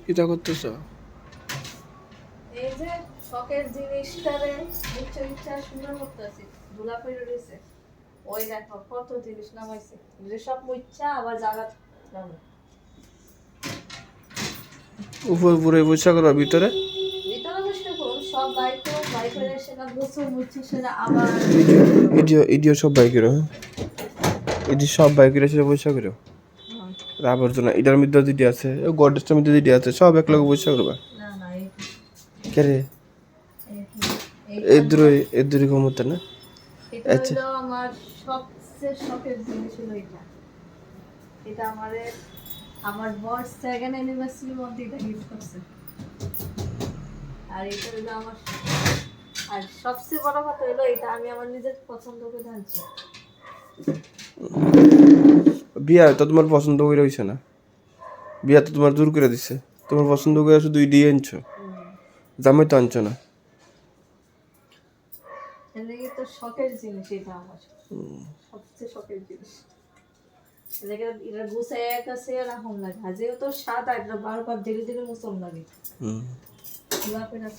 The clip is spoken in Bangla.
কিটা করতেছো? এই যে শখের জিনিসটারে ইচ্ছা ইচ্ছা সুন্দর করতেছি, ধুলা পড়ে রয়েছে। ওই দেখো কত জিনিস নামাইছে, যে সব মুচ্ছা আবার জায়গা নামে। উপর পুরো বসে করো ভিতরে? ভিতরে বসে করুন, সব বাইক করুন, বাইক করে সেটা গোসল মুচ্ছে সেটা আবার ইডিও ইডিও সব বাইকের, হ্যাঁ ইডি সব বাইকের এসে বসে করো। হুম। আবর্জনা এটার মধ্যে দিদি আছে, গডরেজটার মধ্যে দিদি আছে, সব এক লগে বসে করবা। না না এই কে রে? এইটা আমার এ দূরে কমতে না? এটা আচ্ছা, হইলো আমার সবচেয়ে শখের জিনিস হলো এটা। এটা আমারে আমার বর সেকেন্ড অ্যানিভার্সারির মধ্যে এটা গিফট করছে। আর এটা হলো আমার, আর সবচেয়ে বড় কথা হলো এটা আমি আমার নিজের পছন্দ করে আনছি। বিয়া তো তোমার পছন্দ করে হইছে না, বিয়া তো তোমার দূর করে দিছে। তোমার পছন্দ করে শুধু দিয়ে আনছো, জামাই তো আনছো না। এদিকে তো শখের জিনিস এটা আমার, সবচেয়ে শখের জিনিস। এদিকে এটা গুছায় এক আছে রাখুন লাগে, যেহেতু সাদা এটা বারবার ধীরে ধীরে মুসল লাগে। হুম। খোলা পেটা